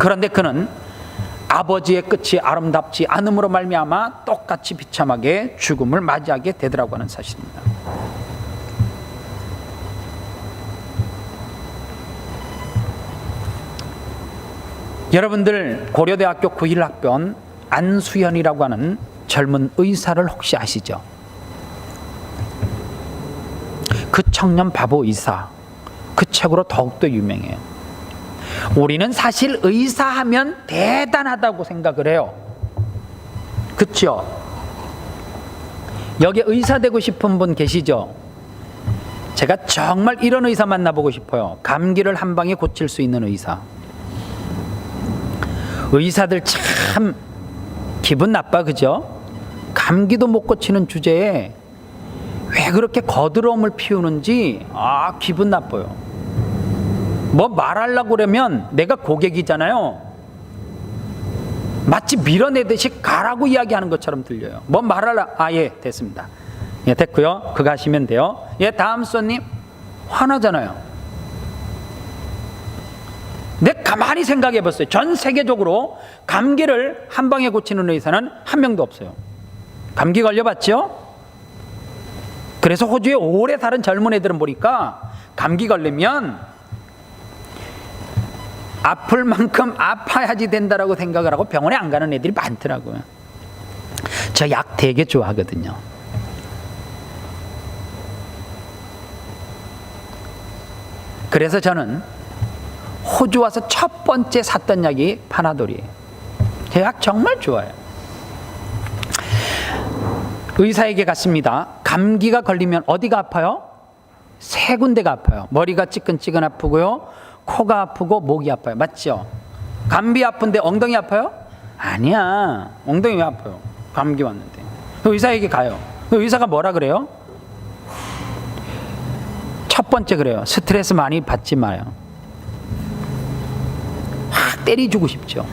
그런데 그는 아버지의 끝이 아름답지 않음으로 말미암아 똑같이 비참하게 죽음을 맞이하게 되더라고 하는 사실입니다. 여러분들 고려대학교 91학번 안수현이라고 하는 젊은 의사를 혹시 아시죠? 그 청년 바보 의사, 그 책으로 더욱더 유명해요. 우리는 사실 의사하면 대단하다고 생각을 해요. 그렇죠? 여기 의사 되고 싶은 분 계시죠? 제가 정말 이런 의사 만나보고 싶어요. 감기를 한 방에 고칠 수 있는 의사. 의사들 참 기분 나빠, 그죠? 감기도 못 고치는 주제에 왜 그렇게 거드러움을 피우는지 기분 나빠요. 뭐 말하려고 그러면 내가 고객이잖아요. 마치 밀어내듯이 가라고 이야기하는 것처럼 들려요. 뭐 예, 됐습니다. 예, 됐고요. 그거 하시면 돼요. 예, 다음 손님. 화나잖아요. 내가 가만히 생각해 봤어요. 전 세계적으로 감기를 한 방에 고치는 의사는 한 명도 없어요. 감기 걸려봤죠? 그래서 호주에 오래 사는 젊은 애들은 보니까 감기 걸리면 아플 만큼 아파야지 된다라고 생각을 하고 병원에 안 가는 애들이 많더라고요. 저 약 되게 좋아하거든요. 그래서 저는 호주 와서 첫 번째 샀던 약이 파나돌이에요. 제 약 정말 좋아요. 의사에게 갔습니다. 감기가 걸리면 어디가 아파요? 세 군데가 아파요. 머리가 찌끈찌끈 아프고요, 코가 아프고 목이 아파요. 맞죠? 감기 아픈데 엉덩이 아파요? 아니야. 엉덩이 왜 아파요? 감기 왔는데. 의사에게 가요. 의사가 뭐라 그래요? 첫 번째 그래요. 스트레스 많이 받지 마요. 확 때려주고 싶죠.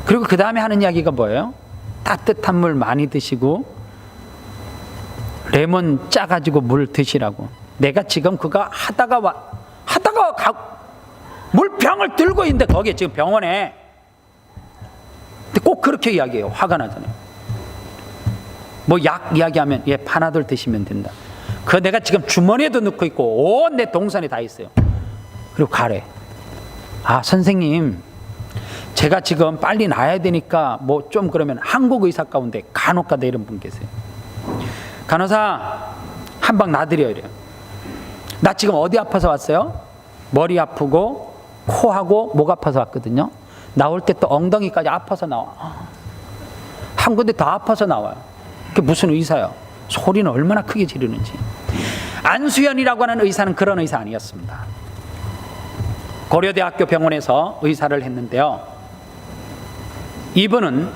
그리고 그 다음에 하는 이야기가 뭐예요? 따뜻한 물 많이 드시고 레몬 짜가지고 물 드시라고. 내가 지금 그거 하다가 물병을 들고 있는데 거기에 지금 병원에. 근데 꼭 그렇게 이야기해요. 화가 나잖아요. 뭐 약 이야기하면 파나돌 드시면 된다. 그거 내가 지금 주머니에도 넣고 있고 온 내 동선에 다 있어요. 그리고 가래. 선생님, 제가 지금 빨리 나야 되니까 뭐 좀 그러면 한국 의사 가운데 간호과대 이런 분 계세요. 간호사 한 방 놔드려 이래요. 나 지금 어디 아파서 왔어요? 머리 아프고 코하고 목 아파서 왔거든요. 나올 때 또 엉덩이까지 아파서 나와. 한 군데 더 아파서 나와요. 그게 무슨 의사야? 소리는 얼마나 크게 지르는지. 안수현이라고 하는 의사는 그런 의사 아니었습니다. 고려대학교 병원에서 의사를 했는데요, 이분은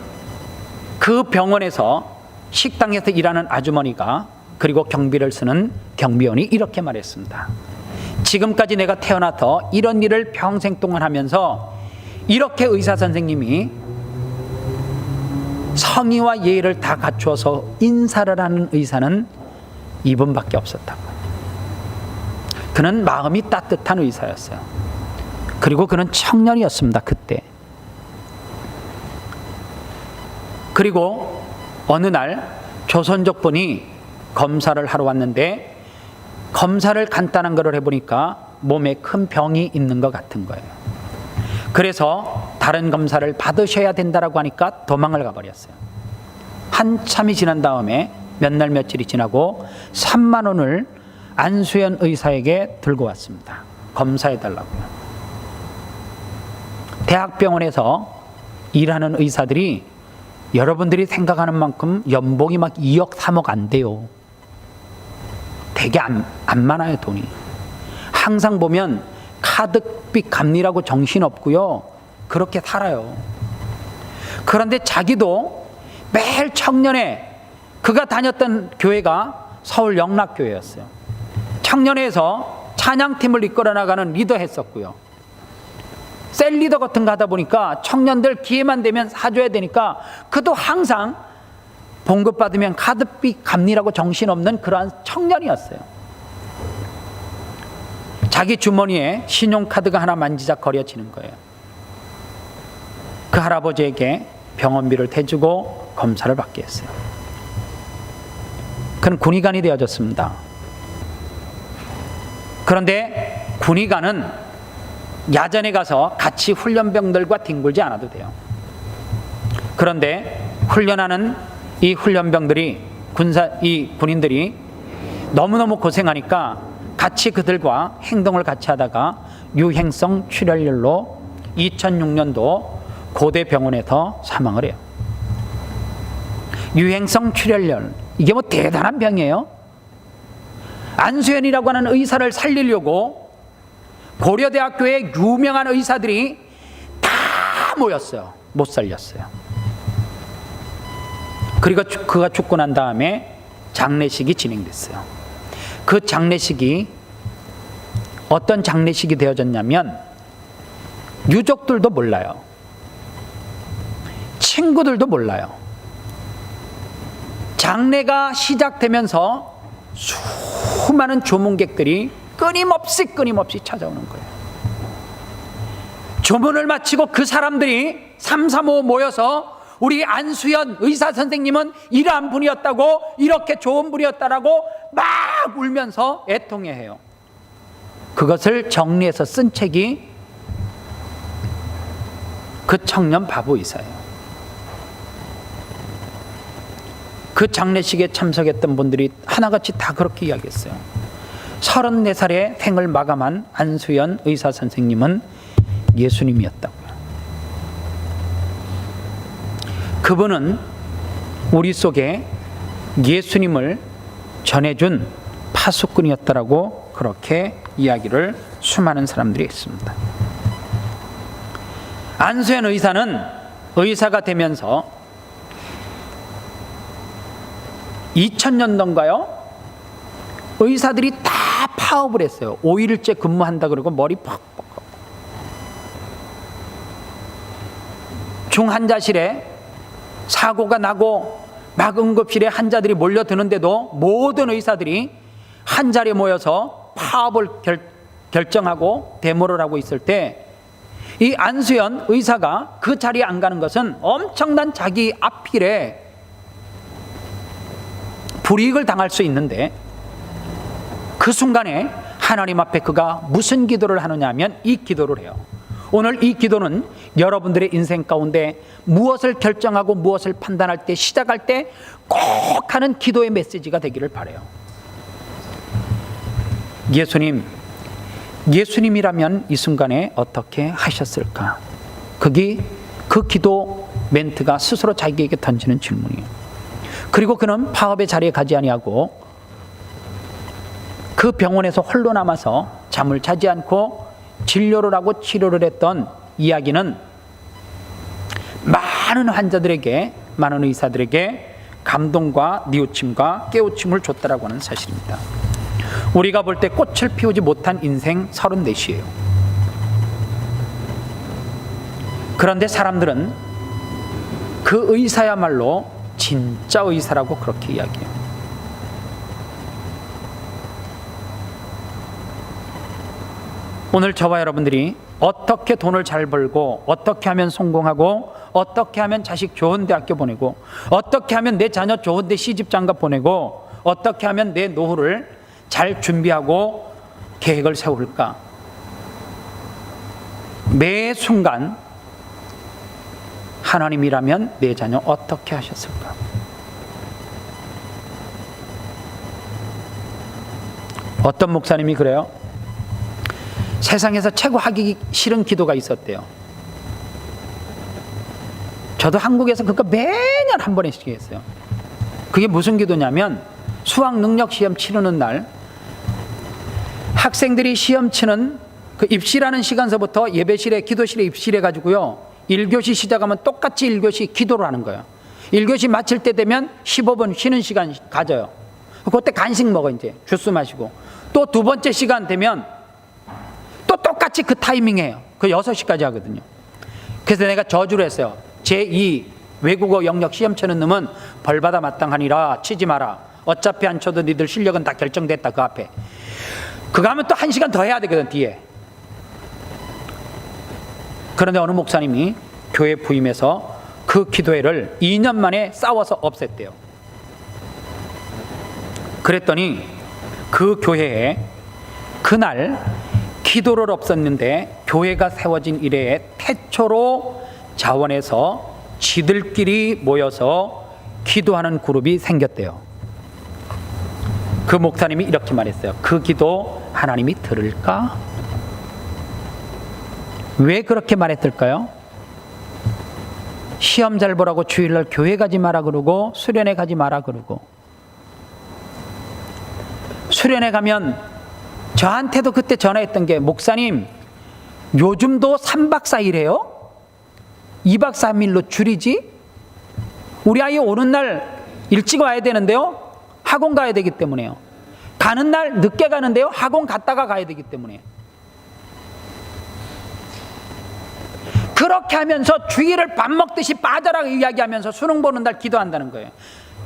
그 병원에서 식당에서 일하는 아주머니가 그리고 경비를 쓰는 경비원이 이렇게 말했습니다. 지금까지 내가 태어나서 이런 일을 평생 동안 하면서 이렇게 의사 선생님이 성의와 예의를 다 갖추어서 인사를 하는 의사는 이분밖에 없었다고. 그는 마음이 따뜻한 의사였어요. 그리고 그는 청년이었습니다, 그때. 그리고 어느 날 조선족 분이 검사를 하러 왔는데 검사를 간단한 거를 해보니까 몸에 큰 병이 있는 것 같은 거예요. 그래서 다른 검사를 받으셔야 된다라고 하니까 도망을 가버렸어요. 한참이 지난 다음에 몇 날 며칠이 지나고 3만 원을 안수현 의사에게 들고 왔습니다. 검사해달라고요. 대학병원에서 일하는 의사들이 여러분들이 생각하는 만큼 연봉이 막 2억 3억 안 돼요. 되게 안 많아요, 돈이. 항상 보면 카드빚 갚느라고 정신없고요, 그렇게 살아요. 그런데 자기도 매일 청년회, 그가 다녔던 교회가 서울 영락교회였어요. 청년회에서 찬양팀을 이끌어 나가는 리더 했었고요. 셀리더 같은 거 하다 보니까 청년들 기회만 되면 사줘야 되니까 그도 항상 봉급 받으면 카드빚 갚느라고 정신없는 그러한 청년이었어요. 자기 주머니에 신용카드가 하나 만지작거려지는 거예요. 그 할아버지에게 병원비를 대주고 검사를 받게 했어요. 그는 군의관이 되어졌습니다. 그런데 군의관은 야전에 가서 같이 훈련병들과 뒹굴지 않아도 돼요. 그런데 훈련하는 이 훈련병들이 이 군인들이 너무너무 고생하니까 같이 그들과 행동을 같이 하다가 유행성 출혈열로 2006년도 고대병원에서 사망을 해요. 유행성 출혈열, 이게 뭐 대단한 병이에요. 안수현이라고 하는 의사를 살리려고 고려대학교의 유명한 의사들이 다 모였어요. 못 살렸어요. 그리고 그가 죽고 난 다음에 장례식이 진행됐어요. 그 장례식이 어떤 장례식이 되어졌냐면 유족들도 몰라요. 친구들도 몰라요. 장례가 시작되면서 수많은 조문객들이 끊임없이 찾아오는 거예요. 조문을 마치고 그 사람들이 3, 3, 5 모여서 우리 안수현 의사 선생님은 이러한 분이었다고, 이렇게 좋은 분이었다라고 막 울면서 애통해해요. 그것을 정리해서 쓴 책이 그 청년 바보 의사예요. 그 장례식에 참석했던 분들이 하나같이 다 그렇게 이야기했어요. 34살에 생을 마감한 안수현 의사 선생님은 예수님이었다고요. 그분은 우리 속에 예수님을 전해준 파수꾼이었다라고 그렇게 이야기를 수많은 사람들이 했습니다. 안수현 의사는 의사가 되면서 2000년도인가요? 의사들이 다 파업을 했어요. 5일째 근무한다 그러고 머리 팍팍. 중환자실에 사고가 나고 막 응급실에 환자들이 몰려드는데도 모든 의사들이 한 자리에 모여서 파업을 결정하고 데모를 하고 있을 때 이 안수현 의사가 그 자리에 안 가는 것은 엄청난 자기 앞길에 불이익을 당할 수 있는데, 그 순간에 하나님 앞에 그가 무슨 기도를 하느냐 하면 이 기도를 해요. 오늘 이 기도는 여러분들의 인생 가운데 무엇을 결정하고 무엇을 판단할 때, 시작할 때 꼭 하는 기도의 메시지가 되기를 바라요. 예수님이라면 이 순간에 어떻게 하셨을까? 그 기도 멘트가 스스로 자기에게 던지는 질문이에요. 그리고 그는 파업의 자리에 가지 아니하고 그 병원에서 홀로 남아서 잠을 자지 않고 진료를 하고 치료를 했던 이야기는 많은 환자들에게, 많은 의사들에게 감동과 뉘우침과 깨우침을 줬다라고 하는 사실입니다. 우리가 볼 때 꽃을 피우지 못한 인생 34이에요. 그런데 사람들은 그 의사야말로 진짜 의사라고 그렇게 이야기해요. 오늘 저와 여러분들이 어떻게 돈을 잘 벌고, 어떻게 하면 성공하고, 어떻게 하면 자식 좋은 대학교 보내고, 어떻게 하면 내 자녀 좋은 데 시집 장가 보내고, 어떻게 하면 내 노후를 잘 준비하고 계획을 세울까? 매 순간 하나님이라면 내 자녀 어떻게 하셨을까? 어떤 목사님이 그래요. 세상에서 최고 하기 싫은 기도가 있었대요. 저도 한국에서 그거 매년 한 번씩 했어요. 그게 무슨 기도냐면, 수학 능력 시험 치르는 날 학생들이 시험 치는 그 입시라는 시간서부터 예배실에, 기도실에 입실해 가지고요, 1교시 시작하면 똑같이 1교시 기도를 하는 거예요. 1교시 마칠 때 되면 15분 쉬는 시간 가져요. 그때 간식 먹어, 이제 주스 마시고. 또 두 번째 시간 되면 또 똑같이 그 타이밍이에요. 그 6시까지 하거든요. 그래서 내가 저주를 했어요. 제2 외국어 영역 시험 치는 놈은 벌받아 마땅하니라 치지 마라. 어차피 안 쳐도 니들 실력은 다 결정됐다. 그 앞에 그거 하면 또 1시간 더 해야 되거든 뒤에. 그런데 어느 목사님이 교회 부임해서 그 기도회를 2년 만에 싸워서 없앴대요. 그랬더니 그 교회에 그날 기도를 없었는데 교회가 세워진 이래에 태초로 자원해서 지들끼리 모여서 기도하는 그룹이 생겼대요. 그 목사님이 이렇게 말했어요. 그 기도 하나님이 들을까? 왜 그렇게 말했을까요? 시험 잘 보라고 주일날 교회 가지 마라 그러고 수련회 가지 마라 그러고, 수련회 가면 저한테도 그때 전화했던 게, 목사님 요즘도 3박 4일해요? 2박 3일로 줄이지? 우리 아이 오는 날 일찍 와야 되는데요, 학원 가야 되기 때문에요. 가는 날 늦게 가는데요, 학원 갔다가 가야 되기 때문에. 그렇게 하면서 주일을 밥 먹듯이 빠져라 이야기하면서 수능 보는 날 기도한다는 거예요.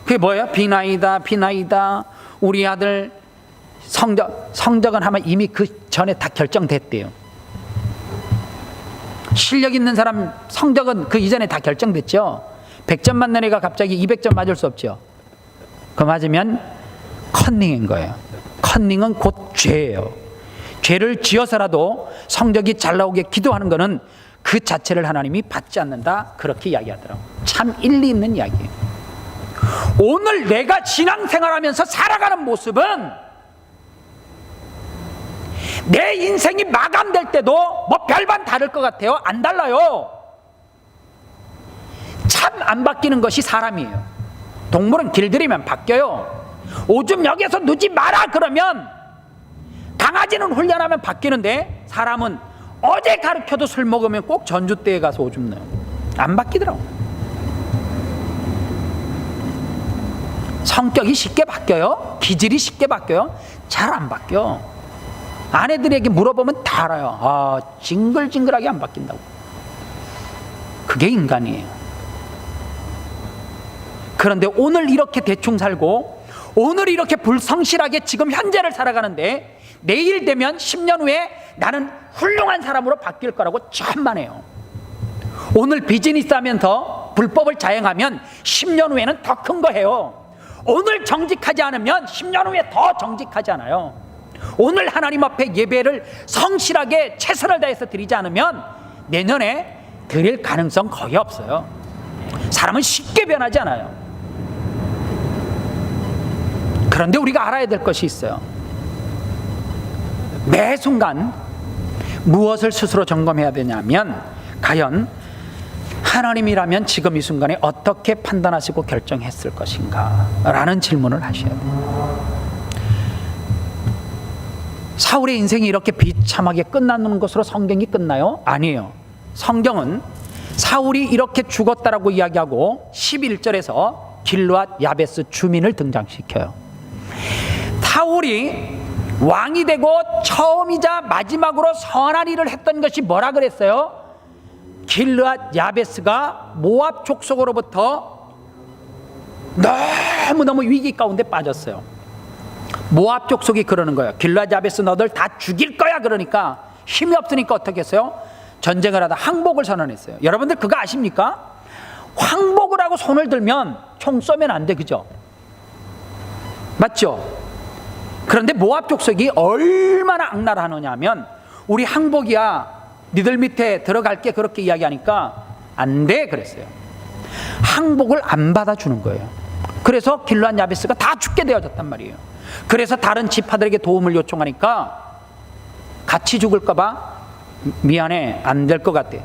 그게 뭐예요? 비나이다 비나이다. 우리 아들 성적은 하면 이미 그 전에 다 결정됐대요. 실력 있는 사람 성적은 그 이전에 다 결정됐죠. 100점 맞는 애가 갑자기 200점 맞을 수 없죠. 그 맞으면 컨닝인 거예요. 컨닝은 곧 죄예요. 죄를 지어서라도 성적이 잘 나오게 기도하는 것은 그 자체를 하나님이 받지 않는다, 그렇게 이야기하더라고요. 참 일리 있는 이야기예요. 오늘 내가 신앙생활하면서 살아가는 모습은 내 인생이 마감될 때도 뭐 별반 다를 것 같아요? 안 달라요. 참 안 바뀌는 것이 사람이에요. 동물은 길들이면 바뀌어요. 오줌 여기에서 누지 마라 그러면, 강아지는 훈련하면 바뀌는데 사람은 어제 가르쳐도 술 먹으면 꼭 전주때에 가서 오줌 넣어요. 안 바뀌더라고. 성격이 쉽게 바뀌어요? 기질이 쉽게 바뀌어요? 잘 안 바뀌어. 아내들에게 물어보면 다 알아요. 아, 징글징글하게 안 바뀐다고. 그게 인간이에요. 그런데 오늘 이렇게 대충 살고 오늘 이렇게 불성실하게 지금 현재를 살아가는데, 내일 되면 10년 후에 나는 훌륭한 사람으로 바뀔 거라고 천만해요. 오늘 비즈니스 하면서 불법을 자행하면 10년 후에는 더 큰 거 해요. 오늘 정직하지 않으면 10년 후에 더 정직하지 않아요. 오늘 하나님 앞에 예배를 성실하게 최선을 다해서 드리지 않으면 내년에 드릴 가능성 거의 없어요. 사람은 쉽게 변하지 않아요. 그런데 우리가 알아야 될 것이 있어요. 매 순간 무엇을 스스로 점검해야 되냐면, 과연 하나님이라면 지금 이 순간에 어떻게 판단하시고 결정했을 것인가 라는 질문을 하셔야 돼요. 사울의 인생이 이렇게 비참하게 끝나는 것으로 성경이 끝나요? 아니에요. 성경은 사울이 이렇게 죽었다라고 이야기하고 11절에서 길르앗 야베스 주민을 등장시켜요. 사울이 왕이 되고 처음이자 마지막으로 선한 일을 했던 것이 뭐라 그랬어요? 길르앗 야베스가 모압 족속으로부터 너무너무 위기 가운데 빠졌어요. 모압 족속이 그러는 거예요. 길르앗 야베스 너들 다 죽일 거야. 그러니까 힘이 없으니까 어떻게 했어요? 전쟁을 하다 항복을 선언했어요. 여러분들 그거 아십니까? 항복을 하고 손을 들면 총 쏘면 안 돼, 그죠? 맞죠? 그런데 모압 족속이 얼마나 악랄하느냐 하면, 우리 항복이야, 니들 밑에 들어갈게, 그렇게 이야기하니까 안 돼 그랬어요. 항복을 안 받아주는 거예요. 그래서 길르앗 야베스가 다 죽게 되어졌단 말이에요. 그래서 다른 지파들에게 도움을 요청하니까 같이 죽을까 봐 미안해, 안 될 것 같아,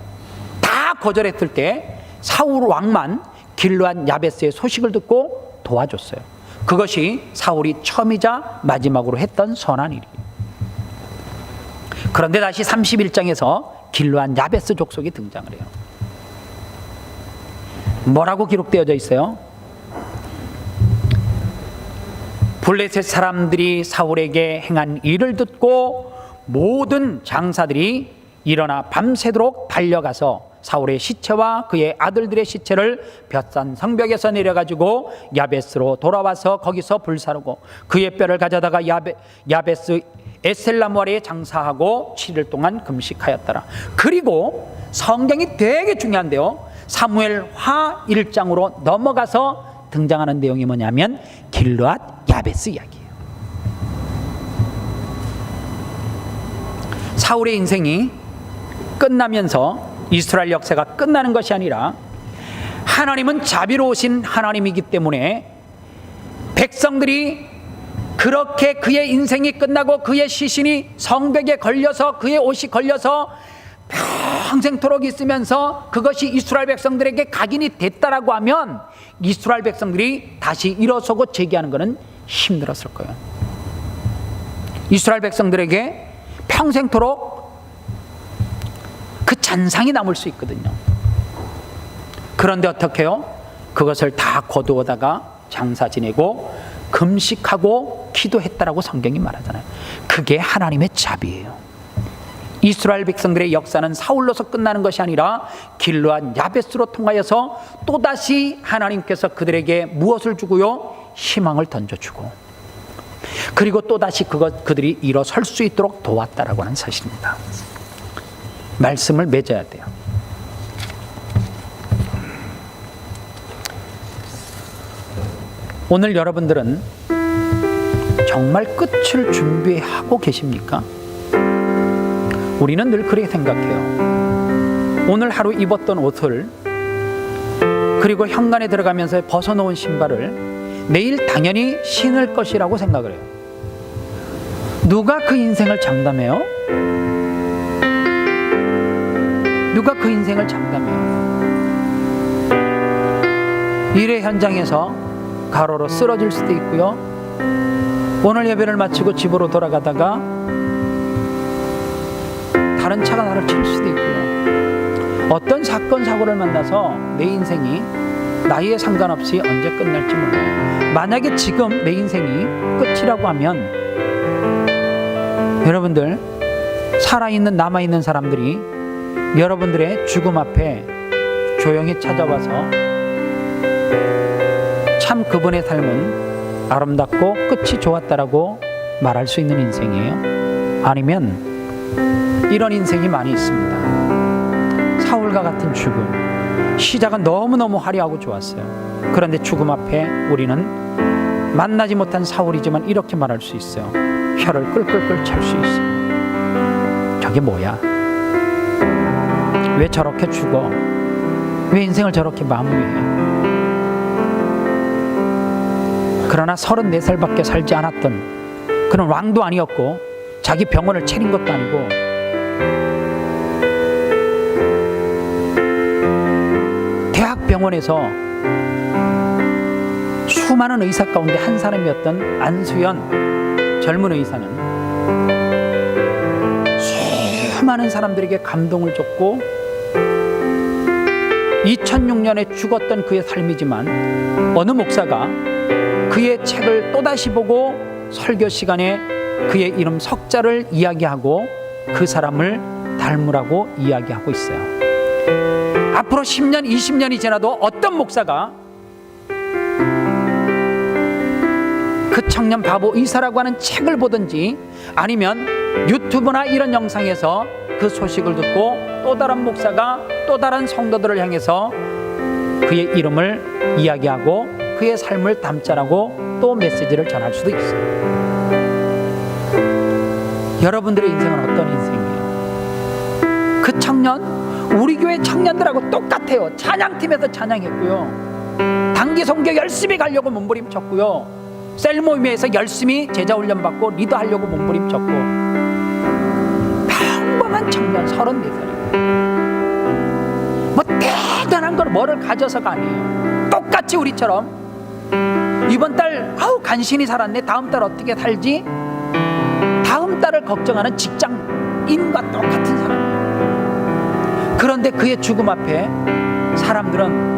다 거절했을 때 사울 왕만 길르앗 야베스의 소식을 듣고 도와줬어요. 그것이 사울이 처음이자 마지막으로 했던 선한 일이에요. 그런데 다시 31장에서 길르앗 야베스 족속이 등장을 해요. 뭐라고 기록되어져 있어요? 블레셋 사람들이 사울에게 행한 일을 듣고 모든 장사들이 일어나 밤새도록 달려가서 사울의 시체와 그의 아들들의 시체를 벳산 성벽에서 내려가지고 야베스로 돌아와서 거기서 불사르고 그의 뼈를 가져다가 야베스 에셀나무 아래에 장사하고 7일 동안 금식하였더라. 그리고 성경이 되게 중요한데요, 사무엘하 1장으로 넘어가서 등장하는 내용이 뭐냐면 길르앗 야베스 이야기예요. 사울의 인생이 끝나면서 이스라엘 역사가 끝나는 것이 아니라 하나님은 자비로우신 하나님이기 때문에 백성들이 그렇게 그의 인생이 끝나고 그의 시신이 성벽에 걸려서 그의 옷이 걸려서 평생토록 있으면서 그것이 이스라엘 백성들에게 각인이 됐다라고 하면 이스라엘 백성들이 다시 일어서고 재기하는 것은 힘들었을 거예요. 이스라엘 백성들에게 평생토록 그 잔상이 남을 수 있거든요. 그런데 어떻게 해요? 그것을 다 거두어다가 장사 지내고 금식하고 기도했다라고 성경이 말하잖아요. 그게 하나님의 자비예요. 이스라엘 백성들의 역사는 사울로서 끝나는 것이 아니라 길르앗 야베스로 통하여서 또다시 하나님께서 그들에게 무엇을 주고요? 희망을 던져주고, 그리고 또다시 그들이 일어설 수 있도록 도왔다라고 하는 사실입니다. 말씀을 맺어야 돼요. 오늘 여러분들은 정말 끝을 준비하고 계십니까? 우리는 늘 그렇게 생각해요. 오늘 하루 입었던 옷을, 그리고 현관에 들어가면서 벗어놓은 신발을 내일 당연히 신을 것이라고 생각을 해요. 누가 그 인생을 장담해요? 누가 그 인생을 장담해요? 일의 현장에서 가로로 쓰러질 수도 있고요, 오늘 예배를 마치고 집으로 돌아가다가 다른 차가 나를 칠 수도 있고요, 어떤 사건 사고를 만나서 내 인생이 나이에 상관없이 언제 끝날지 몰라요. 만약에 지금 내 인생이 끝이라고 하면 여러분들, 살아있는 남아있는 사람들이 여러분들의 죽음 앞에 조용히 찾아와서 참 그분의 삶은 아름답고 끝이 좋았다라고 말할 수 있는 인생이에요? 아니면 이런 인생이 많이 있습니다. 사울과 같은 죽음, 시작은 너무너무 화려하고 좋았어요. 그런데 죽음 앞에 우리는 만나지 못한 사울이지만 이렇게 말할 수 있어요. 혀를 끌끌끌 찰 수 있어요. 저게 뭐야? 왜 저렇게 죽어? 왜 인생을 저렇게 마무리해? 그러나 34살밖에 살지 않았던 그런 왕도 아니었고 자기 병원을 차린 것도 아니고 대학병원에서 수많은 의사 가운데 한 사람이었던 안수연 젊은 의사는 수많은 사람들에게 감동을 줬고 2006년에 죽었던 그의 삶이지만 어느 목사가 그의 책을 또다시 보고 설교 시간에 그의 이름 석자를 이야기하고 그 사람을 닮으라고 이야기하고 있어요. 앞으로 10년, 20년이 지나도 어떤 목사가 그 청년 바보 의사라고 하는 책을 보든지 아니면 유튜브나 이런 영상에서 그 소식을 듣고 또 다른 목사가 또 다른 성도들을 향해서 그의 이름을 이야기하고 그의 삶을 담자라고 또 메시지를 전할 수도 있어요. 여러분들의 인생은 어떤 인생이에요? 그 청년, 우리 교회 청년들하고 똑같아요. 찬양팀에서 찬양했고요, 단기 선교 열심히 가려고 몸부림쳤고요, 셀 모임에서 열심히 제자 훈련 받고 리더하려고 몸부림쳤고, 평범한 청년 34살이에요. 뭐 대단한 걸 뭐를 가져서가 아니에요. 똑같이 우리처럼 이번 달 간신히 살았네, 다음 달 어떻게 살지, 다음 달을 걱정하는 직장인과 똑같은 사람이에요. 그런데 그의 죽음 앞에 사람들은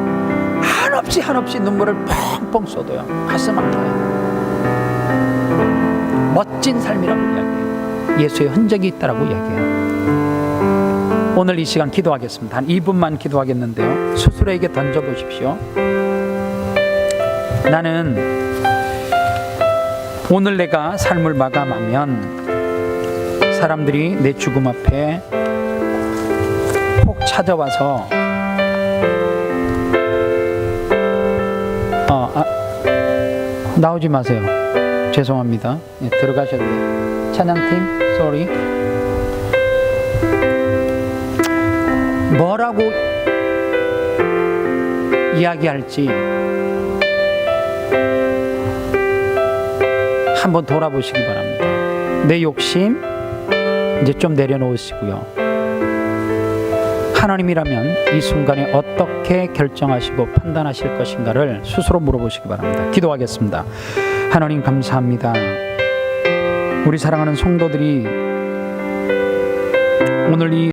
한없이 눈물을 펑펑 쏟아요. 가슴 아파요. 멋진 삶이라고 이야기해요. 예수의 흔적이 있다라고 이야기해요. 오늘 이 시간 기도하겠습니다. 한 2분만 기도하겠는데요, 스스로에게 던져보십시오. 나는 오늘 내가 삶을 마감하면 사람들이 내 죽음 앞에 꼭 찾아와서 나오지 마세요. 죄송합니다. 네, 들어가셔도 돼요. 찬양팀, sorry. 뭐라고 이야기할지 한번 돌아보시기 바랍니다. 내 욕심 이제 좀 내려놓으시고요. 하나님이라면 이 순간에 어떻게 결정하시고 판단하실 것인가를 스스로 물어보시기 바랍니다. 기도하겠습니다. 하나님 감사합니다. 우리 사랑하는 성도들이 오늘 이